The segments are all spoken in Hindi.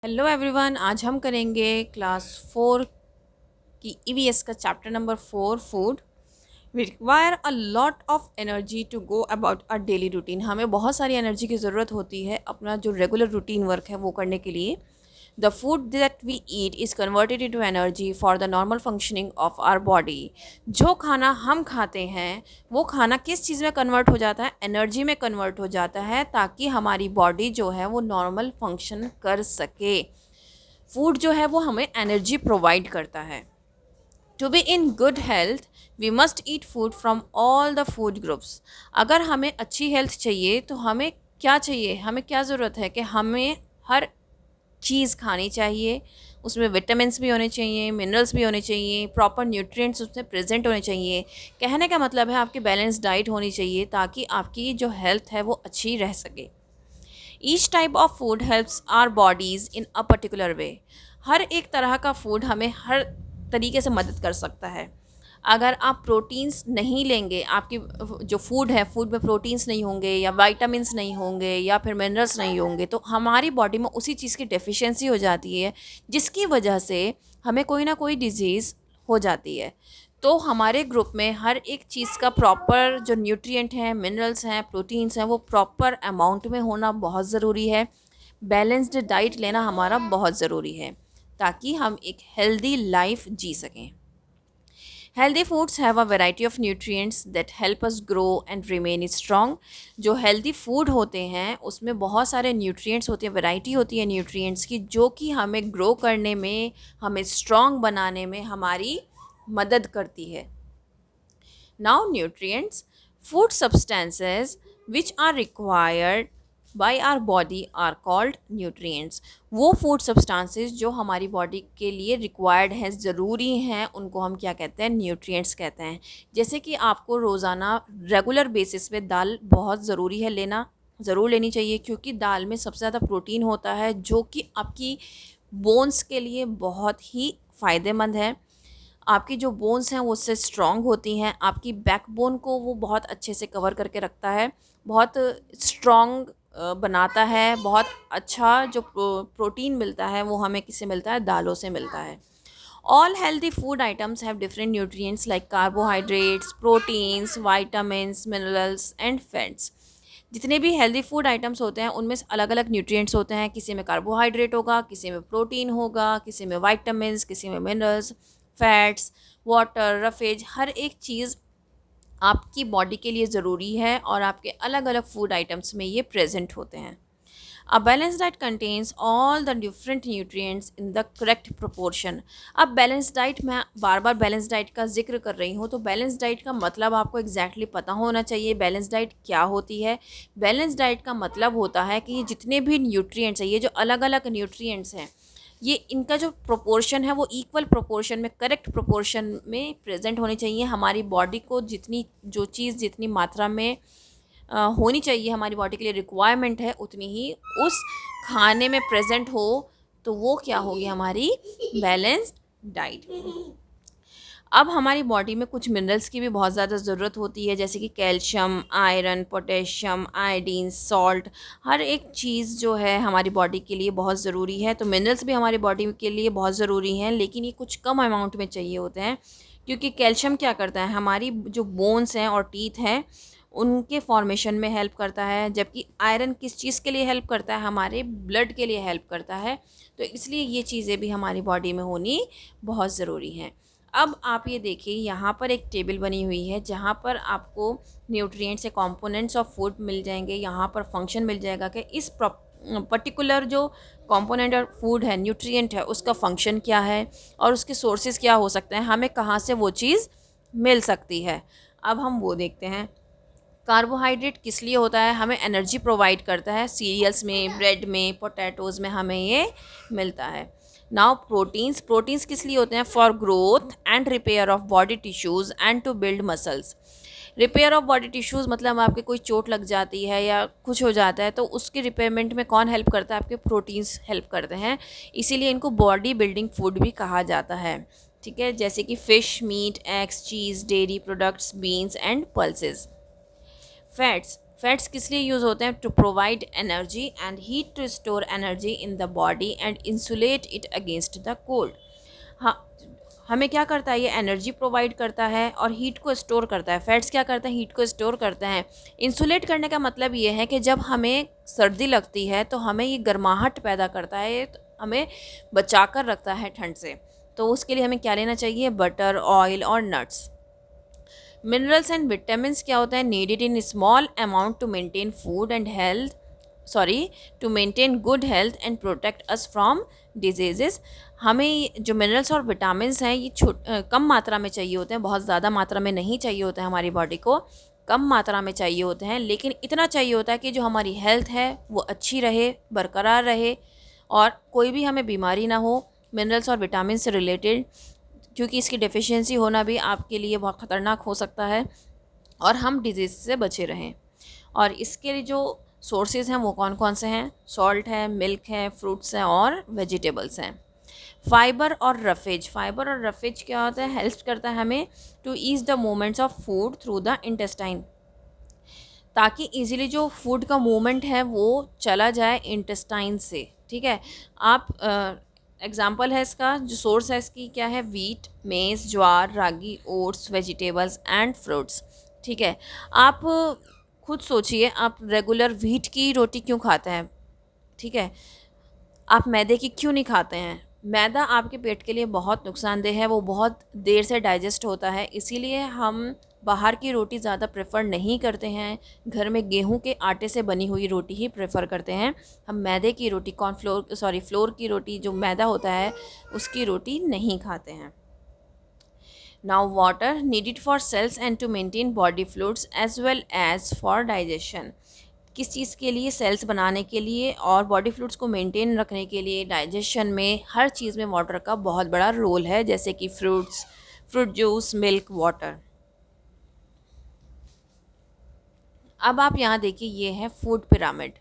हेलो एवरीवन, आज हम करेंगे क्लास 4 की ईवीएस का chapter number 4 food. We require a lot of energy to go about a daily routine. हमें बहुत सारी एनर्जी की ज़रूरत होती है अपना जो रेगुलर रूटीन वर्क है वो करने के लिए। The food that we eat is converted into energy for the normal functioning of our body. जो खाना हम खाते हैं वो खाना किस चीज़ में कन्वर्ट हो जाता है? एनर्जी में कन्वर्ट हो जाता है, ताकि हमारी बॉडी जो है वो नॉर्मल फंक्शन कर सके। फूड जो है वो हमें एनर्जी प्रोवाइड करता है। To be in good health we must eat food from all the food groups. अगर हमें अच्छी हेल्थ चाहिए तो हमें क्या चाहिए, हमें क्या ज़रूरत है कि हमें हर चीज़ खानी चाहिए। उसमें विटामिन्स भी होने चाहिए, मिनरल्स भी होने चाहिए, प्रॉपर न्यूट्रिएंट्स उसमें प्रेजेंट होने चाहिए। कहने का मतलब है आपकी बैलेंस डाइट होनी चाहिए ताकि आपकी जो हेल्थ है वो अच्छी रह सके। Each type of food helps our bodies in a particular way. हर एक तरह का फूड हमें हर तरीके से मदद कर सकता है। अगर आप प्रोटीन्स नहीं लेंगे, आपकी जो फूड है फूड में प्रोटीन्स नहीं होंगे या वाइटामिन्स नहीं होंगे या फिर मिनरल्स नहीं होंगे तो हमारी बॉडी में उसी चीज़ की डेफिशिएंसी हो जाती है, जिसकी वजह से हमें कोई ना कोई डिजीज़ हो जाती है। तो हमारे ग्रुप में हर एक चीज़ का प्रॉपर जो न्यूट्रिएंट हैं, मिनरल्स हैं, प्रोटीन्स हैं, वो प्रॉपर अमाउंट में होना बहुत ज़रूरी है। बैलेंस्ड डाइट लेना हमारा बहुत ज़रूरी है ताकि हम एक हेल्दी लाइफ जी सकें। Healthy foods have a variety of nutrients that help us grow and remain strong. जो हेल्दी फूड होते हैं उसमें बहुत सारे न्यूट्रिएंट्स होते हैं, वैरायटी होती है न्यूट्रिएंट्स की, जो कि हमें ग्रो करने में, हमें स्ट्रॉन्ग बनाने में हमारी मदद करती है। Now, nutrients, food substances which are required by our body are called nutrients। वो फूड सब्सटेंसेस जो हमारी बॉडी के लिए रिक्वायर्ड हैं, ज़रूरी हैं, उनको हम क्या कहते हैं? न्यूट्रिएंट्स कहते हैं। जैसे कि आपको रोज़ाना रेगुलर बेसिस पे दाल बहुत ज़रूरी है लेना, ज़रूर लेनी चाहिए, क्योंकि दाल में सबसे ज़्यादा प्रोटीन होता है जो कि आपकी बोन्स के लिए बहुत ही फ़ायदेमंद है। आपकी जो बोन्स हैं वो उससे स्ट्रॉन्ग होती हैं, आपकी बैकबोन को वो बहुत अच्छे से कवर करके रखता है, बहुत स्ट्रॉन्ग बनाता है। बहुत अच्छा जो प्रोटीन मिलता है वो हमें किससे मिलता है? दालों से मिलता है। All healthy food items have different nutrients like carbohydrates, proteins, vitamins, minerals and fats. जितने भी हेल्दी फूड आइटम्स होते हैं उनमें अलग अलग न्यूट्रिएंट्स होते हैं। किसी में कार्बोहाइड्रेट होगा, किसी में प्रोटीन होगा, किसी में वाइटामिन्स, किसी में मिनरल्स, फैट्स, वाटर, रफेज। हर एक चीज़ आपकी बॉडी के लिए ज़रूरी है और आपके अलग अलग फूड आइटम्स में ये प्रेजेंट होते हैं। A balanced diet contains all the different nutrients in the correct proportion। अब बैलेंस डाइट, मैं बार बार बैलेंस डाइट का जिक्र कर रही हूँ, तो बैलेंस डाइट का मतलब आपको एग्जैक्टली पता होना चाहिए। बैलेंस डाइट क्या होती है? बैलेंस डाइट का मतलब होता है कि ये जितने भी न्यूट्रिएंट्स हैं, ये जो अलग अलग न्यूट्रिएंट्स हैं, ये इनका जो प्रोपोर्शन है वो इक्वल प्रोपोर्शन में, करेक्ट प्रोपोर्शन में प्रेजेंट होनी चाहिए। हमारी बॉडी को जितनी जो चीज़ जितनी मात्रा में होनी चाहिए, हमारी बॉडी के लिए रिक्वायरमेंट है, उतनी ही उस खाने में प्रेजेंट हो, तो वो क्या होगी? हमारी बैलेंस्ड डाइट। अब हमारी बॉडी में कुछ मिनरल्स की भी बहुत ज़्यादा ज़रूरत होती है, जैसे कि calcium, iron, potassium, iodine, salt. हर एक चीज़ जो है हमारी बॉडी के लिए बहुत ज़रूरी है। तो मिनरल्स भी हमारी बॉडी के लिए बहुत ज़रूरी हैं, लेकिन ये कुछ कम अमाउंट में चाहिए होते हैं, क्योंकि कैल्शियम क्या करता है? हमारी जो बोन्स हैं और टीथ हैं उनके फॉर्मेशन में हेल्प करता है, जबकि आयरन किस चीज़ के लिए हेल्प करता है? हमारे ब्लड के लिए हेल्प करता है। तो इसलिए ये चीज़ें भी हमारी बॉडी में होनी बहुत ज़रूरी हैं। अब आप ये देखिए, यहाँ पर एक टेबल बनी हुई है जहाँ पर आपको न्यूट्रिएंट्स या कंपोनेंट्स ऑफ फूड मिल जाएंगे। यहाँ पर फंक्शन मिल जाएगा कि इस पर्टिकुलर जो कंपोनेंट और फूड है, न्यूट्रिएंट है, उसका फंक्शन क्या है और उसके सोर्सेज क्या हो सकते हैं, हमें कहाँ से वो चीज़ मिल सकती है। अब हम वो देखते हैं। कार्बोहाइड्रेट किस लिए होता है? हमें एनर्जी प्रोवाइड करता है। सीरियल्स में, ब्रेड में, पोटैटोज़ में हमें ये मिलता है। नाउ प्रोटीन्स, प्रोटीन्स किस लिए होते हैं? For growth and repair of body tissues and to build muscles. Repair of body tissues मतलब आपके कोई चोट लग जाती है या कुछ हो जाता है तो उसके रिपेयरमेंट में कौन हेल्प करता है? आपके प्रोटीन्स हेल्प करते हैं। इसीलिए इनको बॉडी बिल्डिंग फूड भी कहा जाता है। ठीक है, जैसे कि fish, meat, eggs, cheese, dairy products, beans and pulses. Fats, fats किस लिए यूज़ होते हैं? To provide energy and heat, to store energy in the body and insulate it against the cold. हाँ, हमें क्या करता है? ये एनर्जी प्रोवाइड करता है और हीट को स्टोर करता है। फैट्स क्या करते हैं? हीट को स्टोर करते हैं। इंसुलेट करने का मतलब ये है कि जब हमें सर्दी लगती है तो हमें ये गर्माहट पैदा करता है, तो हमें बचा कर रखता है ठंड से। तो उसके लिए हमें क्या लेना चाहिए? बटर, ऑयल और नट्स। मिनरल्स एंड विटामिन्स क्या होता है? Needed in small amount to maintain food and health, sorry, to maintain good health and protect us from diseases. हमें जो मिनरल्स और विटामिन्स हैं ये कम मात्रा में चाहिए होते हैं, बहुत ज़्यादा मात्रा में नहीं चाहिए होते हैं हमारी बॉडी को, कम मात्रा में चाहिए होते हैं, लेकिन इतना चाहिए होता है कि जो हमारी हेल्थ है वो अच्छी रहे, बरकरार रहे और कोई भी हमें बीमारी ना हो मिनरल्स और विटामिन से रिलेटेड, क्योंकि इसकी डेफिशिएंसी होना भी आपके लिए बहुत ख़तरनाक हो सकता है और हम डिजीज़ से बचे रहें। और इसके लिए जो सोर्सेज हैं वो कौन कौन से हैं? सॉल्ट है, मिल्क है, फ्रूट्स हैं और वेजिटेबल्स हैं। फाइबर और रफेज, फाइबर और रफेज क्या होता है? हेल्प करता है हमें to ease the movements of food through the intestine, ताकि इजीली जो फूड का मूवमेंट है वो चला जाए इंटेस्टाइन से। ठीक है, आप एग्जाम्पल है इसका, जो सोर्स है इसकी क्या है? वीट, मेज़, ज्वार, रागी, ओट्स, वेजिटेबल्स एंड फ्रूट्स। ठीक है, आप खुद सोचिए, आप रेगुलर व्हीट की रोटी क्यों खाते हैं? ठीक है, आप मैदे की क्यों नहीं खाते हैं? मैदा आपके पेट के लिए बहुत नुकसानदेह है, वो बहुत देर से डाइजेस्ट होता है, इसीलिए हम बाहर की रोटी ज़्यादा प्रेफर नहीं करते हैं। घर में गेहूं के आटे से बनी हुई रोटी ही प्रेफर करते हैं। हम मैदे की रोटी, फ्लोर की रोटी जो मैदा होता है उसकी रोटी नहीं खाते हैं। Now water needed for cells and to maintain body fluids as well as for digestion. किस चीज़ के लिए? सेल्स बनाने के लिए और बॉडी फ्लूइड्स को मेंटेन रखने के लिए, डाइजेशन में, हर चीज़ में वाटर का बहुत बड़ा रोल है, जैसे कि फ्रूट जूस, मिल्क, वाटर। अब आप यहाँ देखिए, ये है food pyramid.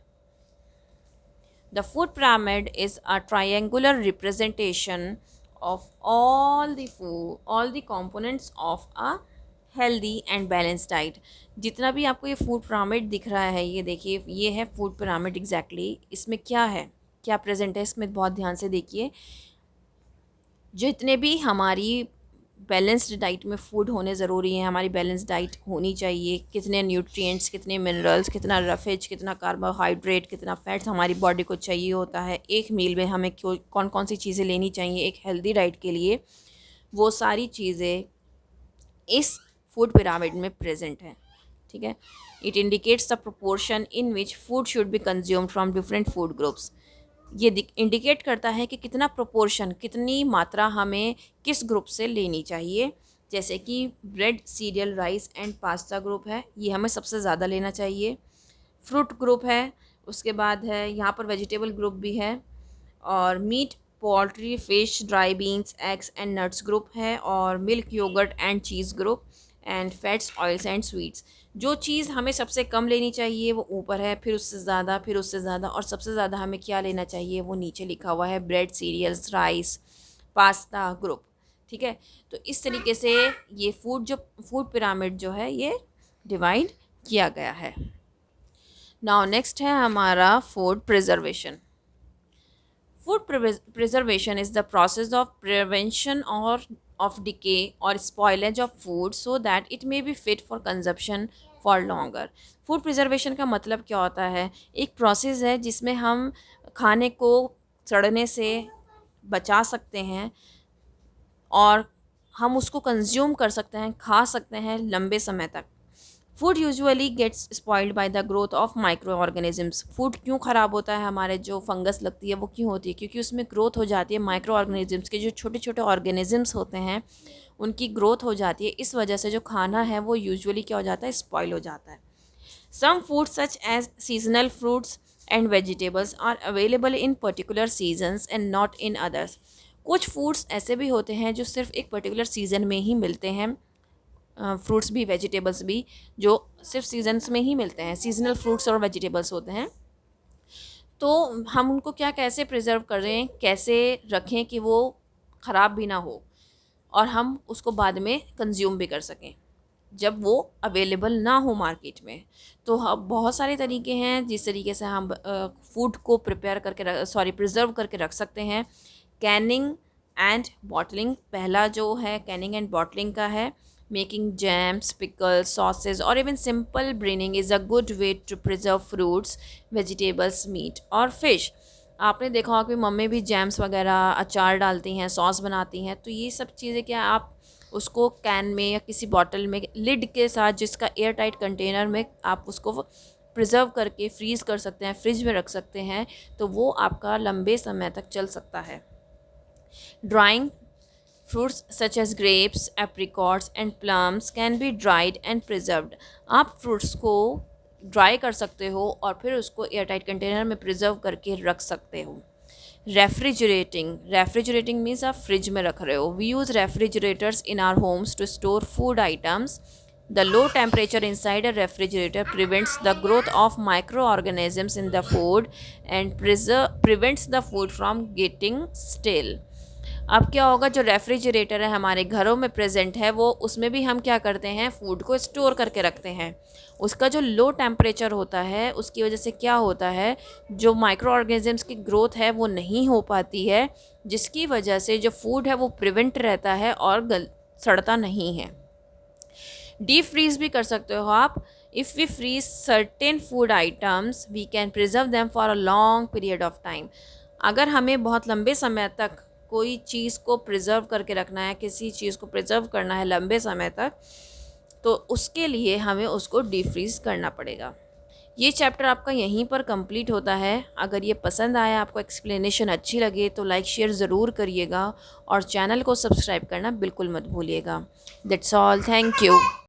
The food pyramid is a triangular representation of all the components of a healthy and balanced diet। जितना भी आपको ये फूड पिरामिड दिख रहा है, ये देखिए, ये है फूड पिरामिड एग्जैक्टली। इसमें क्या है, क्या प्रेजेंट है इसमें, बहुत ध्यान से देखिए। जितने भी हमारी बैलेंस्ड डाइट में फूड होने ज़रूरी है, हमारी बैलेंस्ड डाइट होनी चाहिए, कितने न्यूट्रिएंट्स, कितने मिनरल्स, कितना रफेज, कितना कार्बोहाइड्रेट, कितना फैट्स हमारी बॉडी को चाहिए होता है, एक मील में हमें कौन कौन सी चीज़ें लेनी चाहिए एक हेल्दी डाइट के लिए, वो सारी चीज़ें इस फूड पिरामिड में प्रेजेंट हैं। ठीक है, it indicates the proportion in which food should be consumed from different food groups. ये इंडिकेट करता है कि कितना प्रोपोर्शन, कितनी मात्रा हमें किस ग्रुप से लेनी चाहिए। जैसे कि bread, serial, rice and pasta group है, ये हमें सबसे ज़्यादा लेना चाहिए। फ्रूट ग्रुप है, उसके बाद है यहाँ पर वेजिटेबल ग्रुप भी है, और meat, poultry, fish, dry beans, eggs and nuts group है, और milk, yogurt and cheese group, and fats, oils and sweets. जो चीज़ हमें सबसे कम लेनी चाहिए वो ऊपर है, फिर उससे ज़्यादा, फिर उससे ज़्यादा, और सबसे ज़्यादा हमें क्या लेना चाहिए वो नीचे लिखा हुआ है, bread, cereals, rice, pasta group. ठीक है, तो इस तरीके से ये फूड पिरामिड जो है ये डिवाइड किया गया है। नाउ नेक्स्ट है हमारा food preservation. Food preservation is the process of prevention or of decay or spoilage of food so that it may be fit for consumption for longer। Food preservation का मतलब क्या होता है? एक प्रोसेस है जिसमें हम खाने को सड़ने से बचा सकते हैं और हम उसको कंज्यूम कर सकते हैं, खा सकते हैं लंबे समय तक। Food usually gets spoiled by the growth of micro organisms. Food क्यों ख़राब होता है, हमारे जो फंगस लगती है वो क्यों होती है? क्योंकि उसमें ग्रोथ हो जाती है माइक्रो ऑर्गेनिजम्स के, जो छोटे छोटे ऑर्गेनिजम्स होते हैं उनकी ग्रोथ हो जाती है। इस वजह से जो खाना है वो यूजुअली क्या हो जाता है? स्पॉइल हो जाता है। Some food such as seasonal fruits and vegetables are available in particular seasons and not in others. कुछ फूड्स ऐसे भी होते हैं जो सिर्फ एक पर्टिकुलर सीज़न में ही मिलते हैं, फ्रूट्स भी, वेजिटेबल्स भी, जो सिर्फ सीजन्स में ही मिलते हैं, सीजनल फ्रूट्स और वेजिटेबल्स होते हैं। तो हम उनको कैसे प्रिजर्व करें, कैसे रखें कि वो ख़राब भी ना हो और हम उसको बाद में कंज्यूम भी कर सकें। जब वो अवेलेबल ना हो मार्केट में। तो हम बहुत सारे तरीके हैं जिस तरीके से हम फूड को प्रिपेयर करके प्रिजर्व करके रख सकते हैं। कैनिंग एंड बॉटलिंग, पहला जो है कैनिंग एंड बॉटलिंग का है। मेकिंग जैम्स, पिकल्स, सॉसेज और even simple brining is a good way to preserve fruits, vegetables, meat और फिश। आपने देखा होगा कि मम्मी भी जैम्स वगैरह अचार डालती हैं, सॉस बनाती हैं। तो ये सब चीज़ें क्या आप उसको कैन में या किसी बॉटल में लिड के साथ, जिसका एयर टाइट कंटेनर में आप उसको प्रिजर्व करके फ्रीज़ कर सकते हैं, फ्रिज में रख सकते हैं, तो वो आपका लंबे समय तक चल सकता है। Drawing fruits such as grapes, apricots and plums can be dried and preserved। आप फ्रूट्स को ड्राई कर सकते हो और फिर उसको एयर टाइट कंटेनर में प्रिजर्व करके रख सकते हो। रेफ्रिजरेटिंग मीन्स आप फ्रिज में रख रहे हो। We use refrigerators in our homes to store food items. The low temperature inside a refrigerator prevents the growth of microorganisms in the food and prevents the food from getting stale। अब क्या होगा, जो रेफ्रिजरेटर है हमारे घरों में प्रेजेंट है, वो उसमें भी हम क्या करते हैं, फूड को स्टोर करके रखते हैं। उसका जो लो टेम्परेचर होता है उसकी वजह से क्या होता है, जो माइक्रो ऑर्गेनिजम्स की ग्रोथ है वो नहीं हो पाती है, जिसकी वजह से जो फूड है वो प्रिवेंट रहता है और सड़ता नहीं है। डीप फ्रीज भी कर सकते हो आप। If we freeze certain food items we can preserve them for a long period of time. अगर हमें बहुत लंबे समय तक कोई चीज़ को प्रिजर्व करके रखना है, किसी चीज़ को प्रिजर्व करना है लंबे समय तक, तो उसके लिए हमें उसको डीप फ्रीज करना पड़ेगा। ये चैप्टर आपका यहीं पर कंप्लीट होता है। अगर ये पसंद आया, आपको एक्सप्लेनेशन अच्छी लगे, तो लाइक शेयर ज़रूर करिएगा और चैनल को सब्सक्राइब करना बिल्कुल मत भूलिएगा। That's all, thank you.